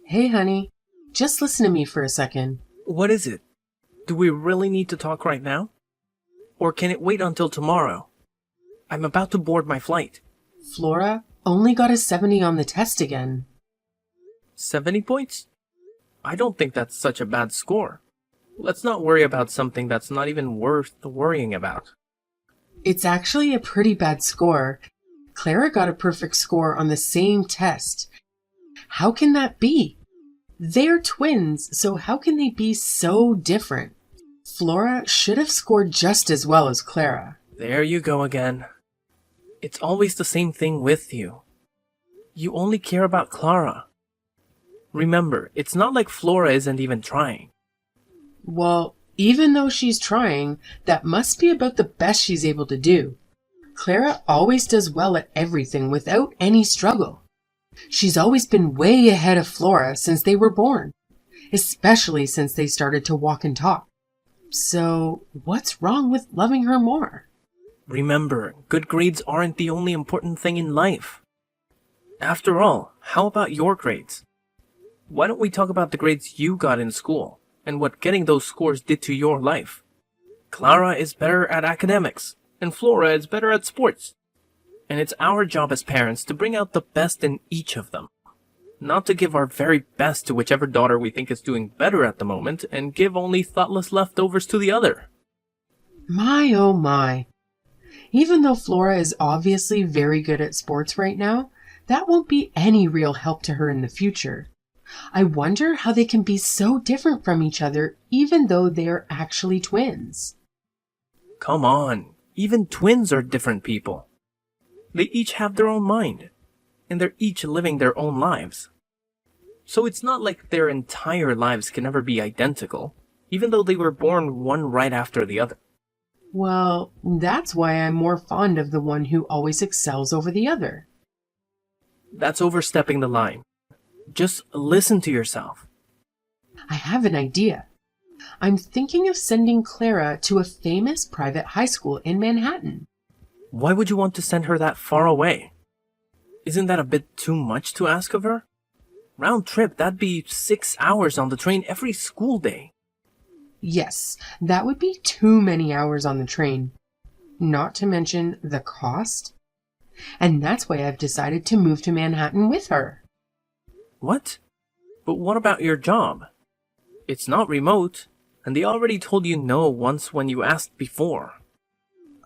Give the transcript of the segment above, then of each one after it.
Hey, honey, just listen to me for a second. What is it? Do we really need to talk right now? Or can it wait until tomorrow? I'm about to board my flight. Flora only got a 70 on the test again. 70 points? I don't think that's such a bad score. Let's not worry about something that's not even worth worrying about. It's actually a pretty bad score. Clara got a perfect score on the same test. How can that be? They're twins, so how can they be so different? Flora should have scored just as well as Clara. There you go again. It's always the same thing with you. You only care about Clara. Remember, it's not like Flora isn't even trying. Well, even though she's trying, that must be about the best she's able to do. Clara always does well at everything without any struggle. She's always been way ahead of Flora since they were born, especially since they started to walk and talk. So, what's wrong with loving her more? Remember, good grades aren't the only important thing in life. After all, how about your grades? Why don't we talk about the grades you got in school, and what getting those scores did to your life? Clara is better at academics, and Flora is better at sports. And it's our job as parents to bring out the best in each of them. Not to give our very best to whichever daughter we think is doing better at the moment, and give only thoughtless leftovers to the other. My oh my. Even though Flora is obviously very good at sports right now, that won't be any real help to her in the future. I wonder how they can be so different from each other even though they are actually twins. Come on, even twins are different people. They each have their own mind, and they're each living their own lives. So it's not like their entire lives can ever be identical, even though they were born one right after the other. Well, that's why I'm more fond of the one who always excels over the other. That's overstepping the line. Just listen to yourself. I have an idea. I'm thinking of sending Clara to a famous private high school in Manhattan. Why would you want to send her that far away? Isn't that a bit too much to ask of her? Round trip, that'd be 6 hours on the train every school day. Yes, that would be too many hours on the train. Not to mention the cost. And that's why I've decided to move to Manhattan with her. What? But what about your job? It's not remote, and they already told you no once when you asked before.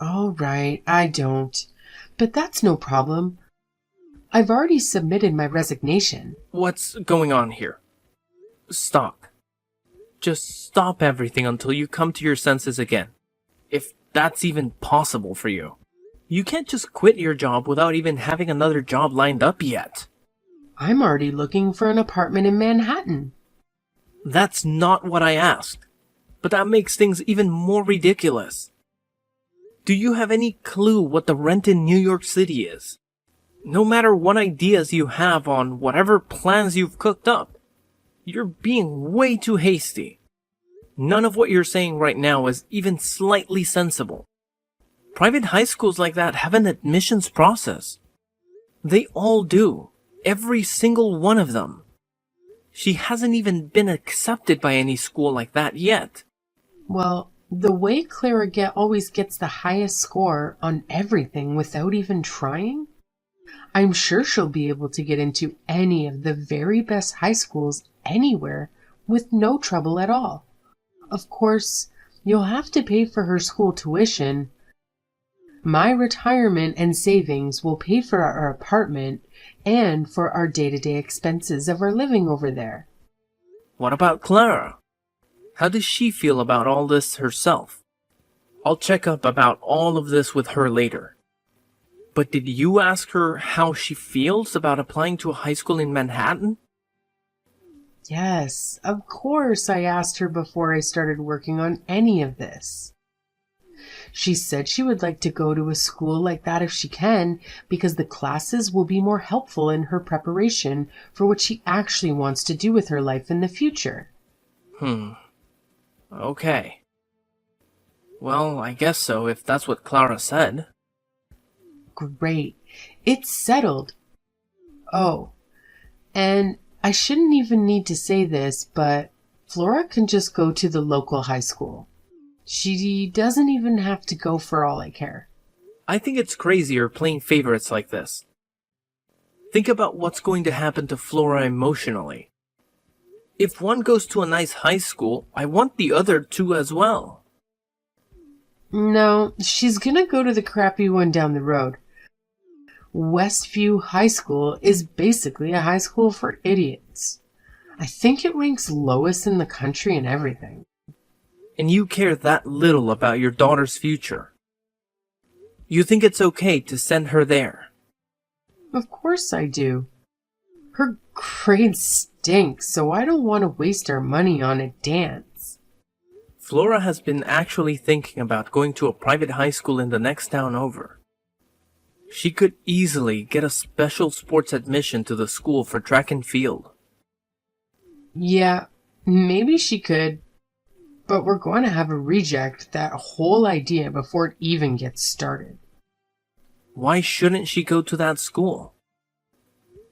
All right, I don't. But that's no problem. I've already submitted my resignation. What's going on here? Stop. Just stop everything until you come to your senses again. If that's even possible for you. You can't just quit your job without even having another job lined up yet. I'm already looking for an apartment in Manhattan. That's not what I asked. But that makes things even more ridiculous. Do you have any clue what the rent in New York City is? No matter what ideas you have on whatever plans you've cooked up, you're being way too hasty. None of what you're saying right now is even slightly sensible. Private high schools like that have an admissions process. They all do. Every single one of them. She hasn't even been accepted by any school like that yet. Well, the way Clara always gets the highest score on everything without even trying, I'm sure she'll be able to get into any of the very best high schools anywhere with no trouble at all. Of course, you'll have to pay for her school tuition. My retirement and savings will pay for our apartment and for our day-to-day expenses of our living over there. What about Clara? How does she feel about all this herself? I'll check up about all of this with her later. But did you ask her how she feels about applying to a high school in Manhattan? Yes, of course I asked her before I started working on any of this. She said she would like to go to a school like that if she can, because the classes will be more helpful in her preparation for what she actually wants to do with her life in the future. Okay. Well, I guess so, if that's what Clara said. Great. It's settled. Oh, and I shouldn't even need to say this, but Flora can just go to the local high school. She doesn't even have to go for all I care. I think it's crazy you're playing favorites like this. Think about what's going to happen to Flora emotionally. If one goes to a nice high school, I want the other to as well. No, she's gonna go to the crappy one down the road. Westview High School is basically a high school for idiots. I think it ranks lowest in the country and everything. And you care that little about your daughter's future. You think it's okay to send her there? Of course I do. Her grades stink, so I don't want to waste our money on a dance. Flora has been actually thinking about going to a private high school in the next town over. She could easily get a special sports admission to the school for track and field. Yeah, maybe she could, but we're going to have to reject that whole idea before it even gets started. Why shouldn't she go to that school?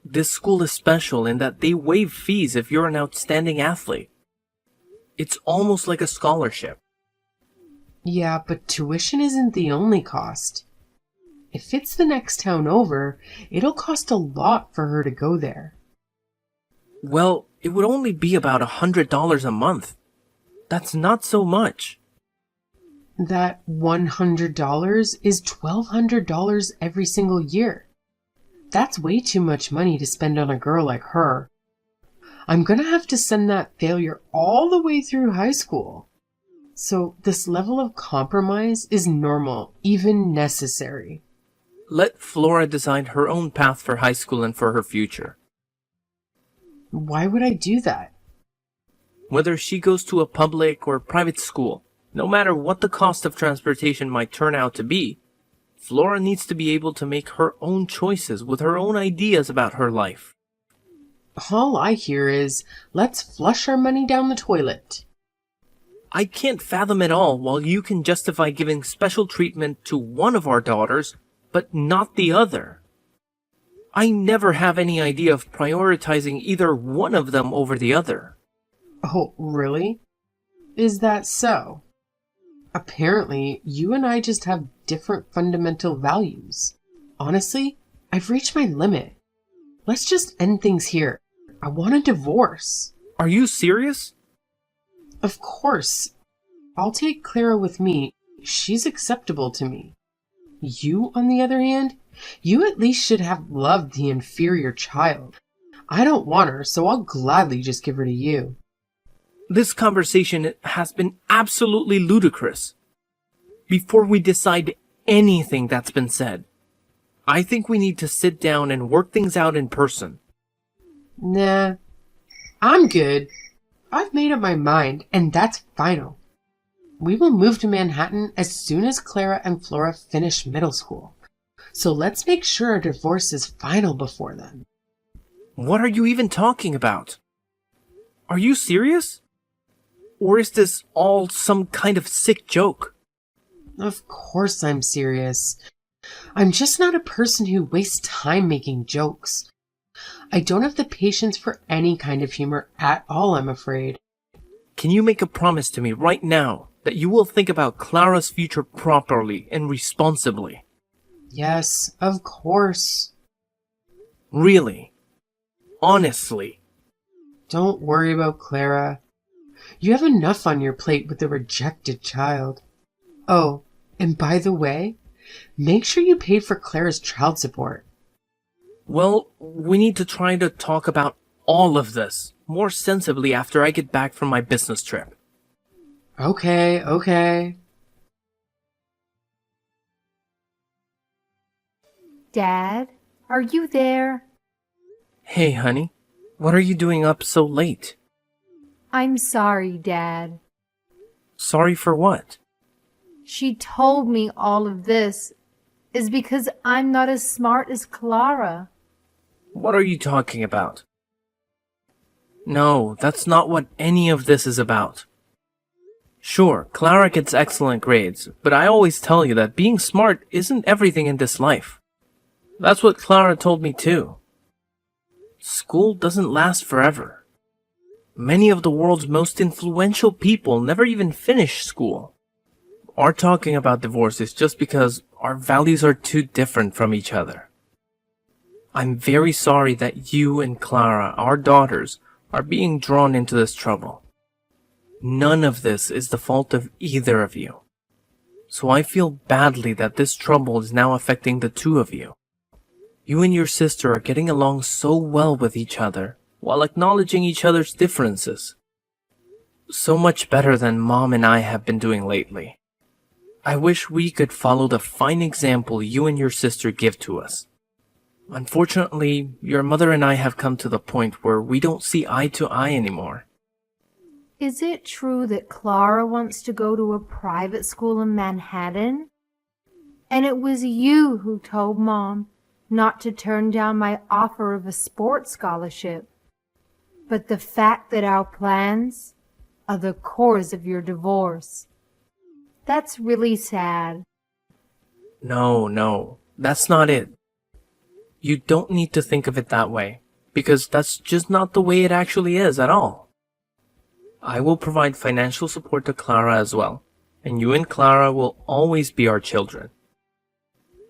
This school is special in that they waive fees if you're an outstanding athlete. It's almost like a scholarship. Yeah, but tuition isn't the only cost. If it's the next town over, it'll cost a lot for her to go there. Well, it would only be about $100 a month. That's not so much. That $100 is $1,200 every single year. That's way too much money to spend on a girl like her. I'm gonna have to send that failure all the way through high school. So this level of compromise is normal, even necessary. Let Flora decide her own path for high school and for her future. Why would I do that? Whether she goes to a public or private school, no matter what the cost of transportation might turn out to be, Flora needs to be able to make her own choices with her own ideas about her life. All I hear is, let's flush our money down the toilet. I can't fathom it all while you can justify giving special treatment to one of our daughters, but not the other. I never have any idea of prioritizing either one of them over the other. Oh, really? Is that so? Apparently, you and I just have different fundamental values. Honestly, I've reached my limit. Let's just end things here. I want a divorce. Are you serious? Of course. I'll take Clara with me. She's acceptable to me. You, on the other hand, you at least should have loved the inferior child. I don't want her, so I'll gladly just give her to you. This conversation has been absolutely ludicrous. Before we decide anything that's been said, I think we need to sit down and work things out in person. Nah, I'm good. I've made up my mind, and that's final. We will move to Manhattan as soon as Clara and Flora finish middle school. So let's make sure our divorce is final before then. What are you even talking about? Are you serious? Or is this all some kind of sick joke? Of course I'm serious. I'm just not a person who wastes time making jokes. I don't have the patience for any kind of humor at all, I'm afraid. Can you make a promise to me right now that you will think about Clara's future properly and responsibly? Yes, of course. Really? Honestly? Don't worry about Clara. You have enough on your plate with the rejected child. Oh, and by the way, make sure you pay for Clara's child support. Well, we need to try to talk about all of this more sensibly after I get back from my business trip. Okay. Dad, are you there? Hey, honey. What are you doing up so late? I'm sorry, Dad. Sorry for what? She told me all of this is because I'm not as smart as Clara. What are you talking about? No, that's not what any of this is about. Sure, Clara gets excellent grades, but I always tell you that being smart isn't everything in this life. That's what Clara told me too. school doesn't last forever. Many of the world's most influential people never even finish school. Our talking about divorce is just because our values are too different from each other. I'm very sorry that you and Clara, our daughters, are being drawn into this trouble. None of this is the fault of either of you. So I feel badly that this trouble is now affecting the two of you. You and your sister are getting along so well with each other, while acknowledging each other's differences. So much better than Mom and I have been doing lately. I wish we could follow the fine example you and your sister give to us. Unfortunately, your mother and I have come to the point where we don't see eye to eye anymore. Is it true that Clara wants to go to a private school in Manhattan? And it was you who told Mom not to turn down my offer of a sports scholarship. But the fact that our plans are the cause of your divorce. That's really sad. No, that's not it. You don't need to think of it that way, because that's just not the way it actually is at all. I will provide financial support to Clara as well, and you and Clara will always be our children.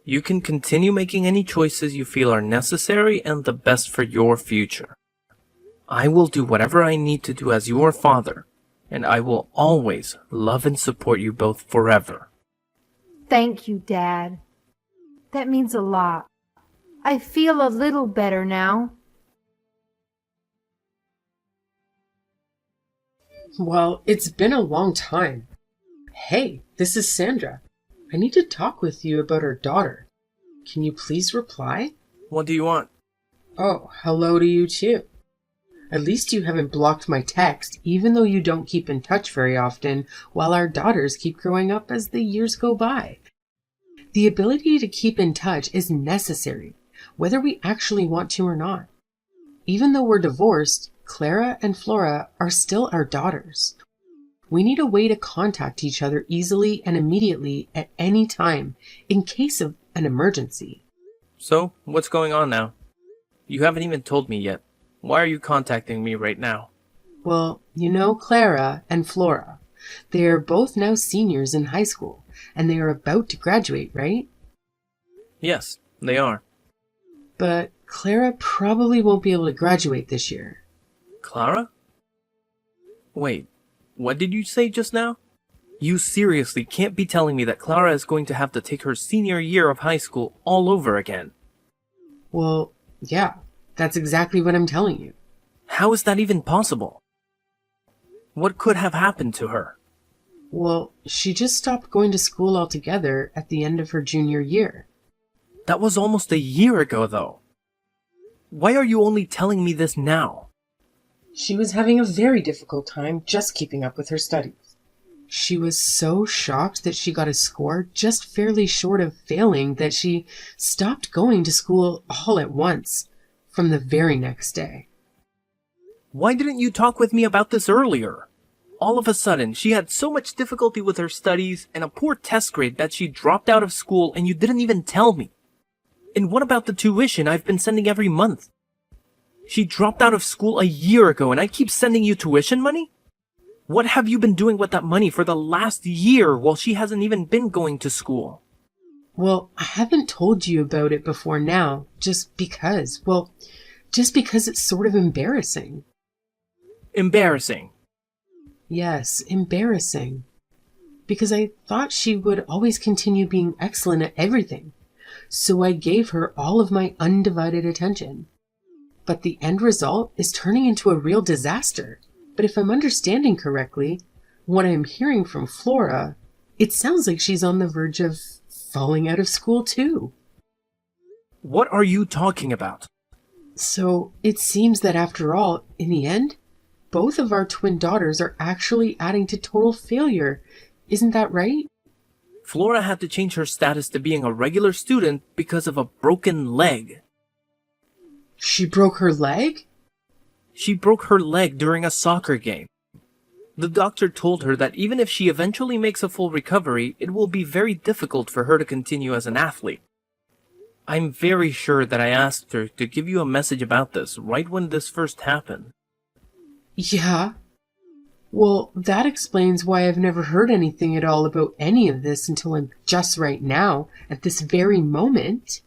You can continue making any choices you feel are necessary and the best for your future. I will do whatever I need to do as your father, and I will always love and support you both forever. Thank you, Dad. That means a lot. I feel a little better now. Well, it's been a long time. Hey, this is Sandra. I need to talk with you about our daughter. Can you please reply? What do you want? Oh, hello to you too. At least you haven't blocked my text, even though you don't keep in touch very often, while our daughters keep growing up as the years go by. The ability to keep in touch is necessary, whether we actually want to or not. Even though we're divorced, Clara and Flora are still our daughters. We need a way to contact each other easily and immediately at any time in case of an emergency. So, what's going on now? You haven't even told me yet. Why are you contacting me right now? Well, you know Clara and Flora. They are both now seniors in high school, and they are about to graduate, right? Yes, they are. But Clara probably won't be able to graduate this year. Clara? Wait, what did you say just now? You seriously can't be telling me that Clara is going to have to take her senior year of high school all over again? Well, yeah, that's exactly what I'm telling you. How is that even possible? What could have happened to her? Well, she just stopped going to school altogether at the end of her junior year. That was almost a year ago, though. Why are you only telling me this now? She was having a very difficult time just keeping up with her studies. She was so shocked that she got a score just fairly short of failing that she stopped going to school all at once from the very next day. Why didn't you talk with me about this earlier? All of a sudden, she had so much difficulty with her studies and a poor test grade that she dropped out of school and you didn't even tell me. And what about the tuition I've been sending every month? She dropped out of school a year ago and I keep sending you tuition money? What have you been doing with that money for the last year while she hasn't even been going to school? Well, I haven't told you about it before now, just because it's sort of embarrassing. Embarrassing? Yes, embarrassing. Because I thought she would always continue being excellent at everything, so I gave her all of my undivided attention. But the end result is turning into a real disaster. But if I'm understanding correctly, what I'm hearing from Flora, it sounds like she's on the verge of falling out of school too. What are you talking about? So it seems that after all, in the end, both of our twin daughters are actually adding to total failure. Isn't that right? Flora had to change her status to being a regular student because of a broken leg. She broke her leg? She broke her leg during a soccer game. The doctor told her that even if she eventually makes a full recovery, it will be very difficult for her to continue as an athlete. I'm very sure that I asked her to give you a message about this right when this first happened. Yeah? Well, that explains why I've never heard anything at all about any of this until I'm just right now, at this very moment.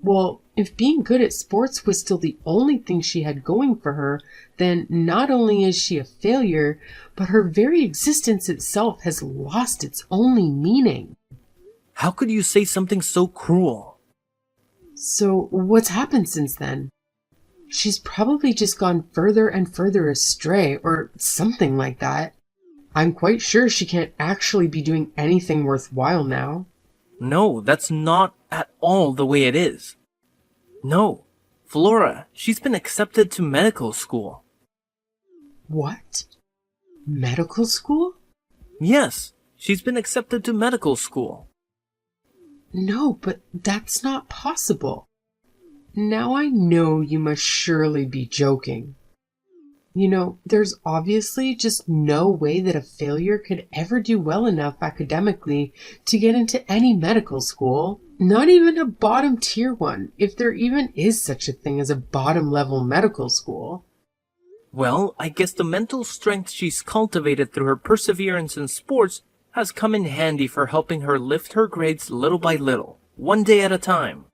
Well, if being good at sports was still the only thing she had going for her, then not only is she a failure, but her very existence itself has lost its only meaning. How could you say something so cruel? So, what's happened since then? She's probably just gone further and further astray, or something like that. I'm quite sure she can't actually be doing anything worthwhile now. No, that's not at all the way it is. No, Flora, she's been accepted to medical school. What? Medical school? Yes, she's been accepted to medical school. No, but that's not possible. Now I know you must surely be joking. You know, there's obviously just no way that a failure could ever do well enough academically to get into any medical school. Not even a bottom tier one, if there even is such a thing as a bottom level medical school. Well, I guess the mental strength she's cultivated through her perseverance in sports has come in handy for helping her lift her grades little by little, one day at a time.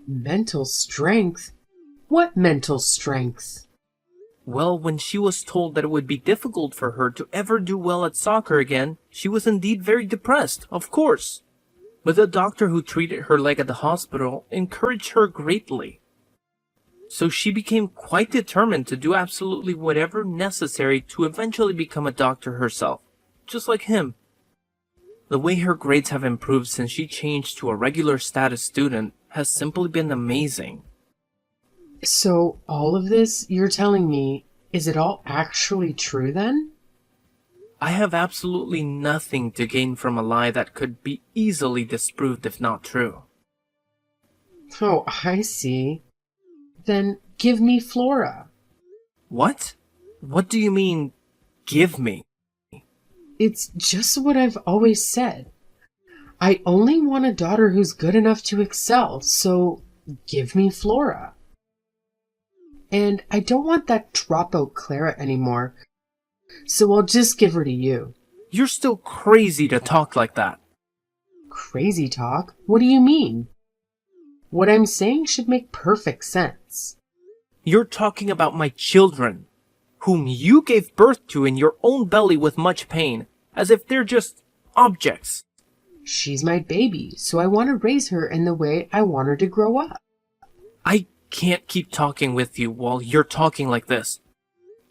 Mental strength? What mental strength? Well, when she was told that it would be difficult for her to ever do well at soccer again, she was indeed very depressed, of course. But the doctor who treated her leg at the hospital encouraged her greatly. So she became quite determined to do absolutely whatever necessary to eventually become a doctor herself, just like him. The way her grades have improved since she changed to a regular status student has simply been amazing. So all of this you're telling me, is it all actually true then? I have absolutely nothing to gain from a lie that could be easily disproved if not true. Oh, I see. Then give me Flora. What? What do you mean, give me? It's just what I've always said. I only want a daughter who's good enough to excel, so give me Flora. And I don't want that dropout Clara anymore, so I'll just give her to you. You're still crazy to talk like that. Crazy talk? What do you mean? What I'm saying should make perfect sense. You're talking about my children, whom you gave birth to in your own belly with much pain, as if they're just objects. She's my baby, so I want to raise her in the way I want her to grow up. I can't keep talking with you while you're talking like this.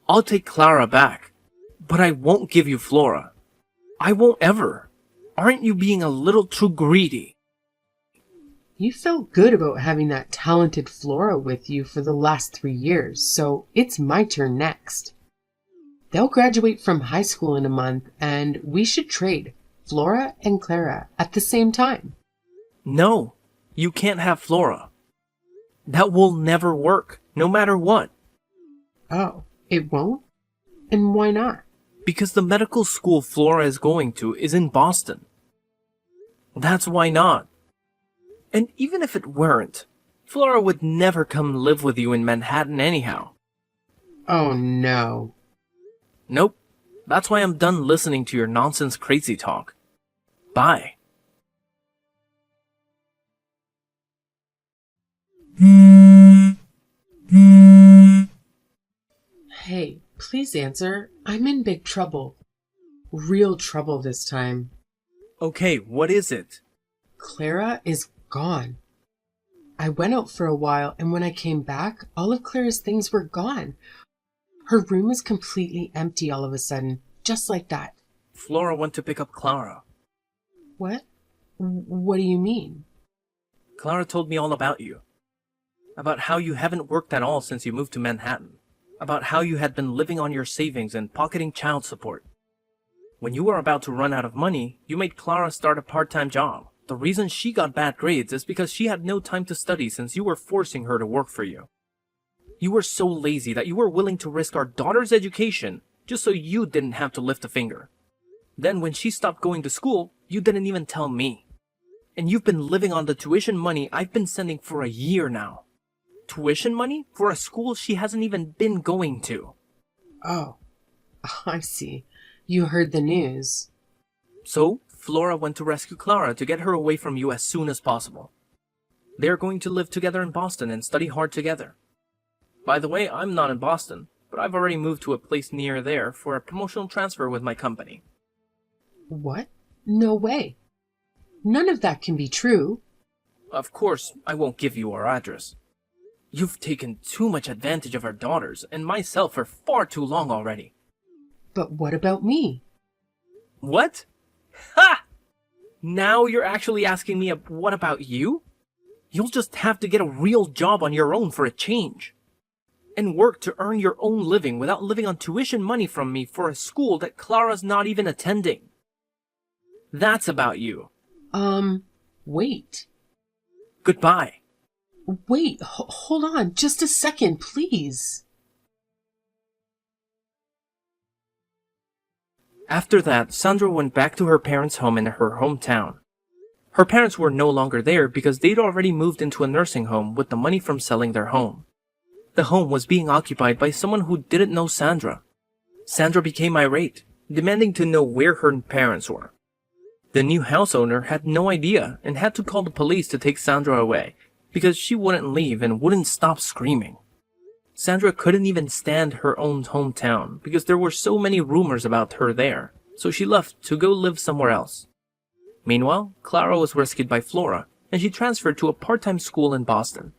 I'll take Clara back, but I won't give you Flora. I won't ever. Aren't you being a little too greedy? You felt good about having that talented Flora with you for the last 3 years, so it's my turn next. They'll graduate from high school in a month, and we should trade Flora and Clara at the same time. No, you can't have Flora. That will never work, no matter what. Oh, it won't? And why not? Because the medical school Flora is going to is in Boston. That's why not. And even if it weren't, Flora would never come live with you in Manhattan anyhow. Oh no. Nope. That's why I'm done listening to your nonsense crazy talk. Bye. Hey, please answer. I'm in big trouble. Real trouble this time. Okay, what is it? Clara is gone. I went out for a while, and when I came back, all of Clara's things were gone. Her room was completely empty all of a sudden, just like that. Flora went to pick up Clara. What? What do you mean? Clara told me all about you. About how you haven't worked at all since you moved to Manhattan. About how you had been living on your savings and pocketing child support. When you were about to run out of money, you made Clara start a part-time job. The reason she got bad grades is because she had no time to study since you were forcing her to work for you. You were so lazy that you were willing to risk our daughter's education just so you didn't have to lift a finger. Then when she stopped going to school, you didn't even tell me. And you've been living on the tuition money I've been sending for a year now. Tuition money for a school she hasn't even been going to. Oh, I see. You heard the news. So, Flora went to rescue Clara to get her away from you as soon as possible. They are going to live together in Boston and study hard together. By the way, I'm not in Boston, but I've already moved to a place near there for a promotional transfer with my company. What? No way. None of that can be true. Of course, I won't give you our address. You've taken too much advantage of our daughters and myself for far too long already. But what about me? What? Ha! Now you're actually asking me what about you? You'll just have to get a real job on your own for a change. And work to earn your own living without living on tuition money from me for a school that Clara's not even attending. That's about you. Wait. Goodbye. Wait, hold on just a second, please. After that, Sandra went back to her parents' home in her hometown. Her parents were no longer there because they'd already moved into a nursing home with the money from selling their home. The home was being occupied by someone who didn't know Sandra. Sandra became irate, demanding to know where her parents were. The new house owner had no idea and had to call the police to take Sandra away because she wouldn't leave and wouldn't stop screaming. Sandra couldn't even stand her own hometown because there were so many rumors about her there, so she left to go live somewhere else. Meanwhile, Clara was rescued by Flora, and she transferred to a part-time school in Boston.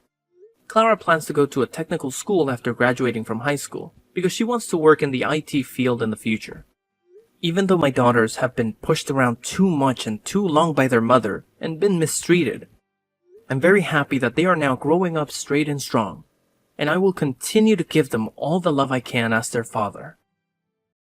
Clara plans to go to a technical school after graduating from high school because she wants to work in the IT field in the future. Even though my daughters have been pushed around too much and too long by their mother and been mistreated, I'm very happy that they are now growing up straight and strong, and I will continue to give them all the love I can as their father.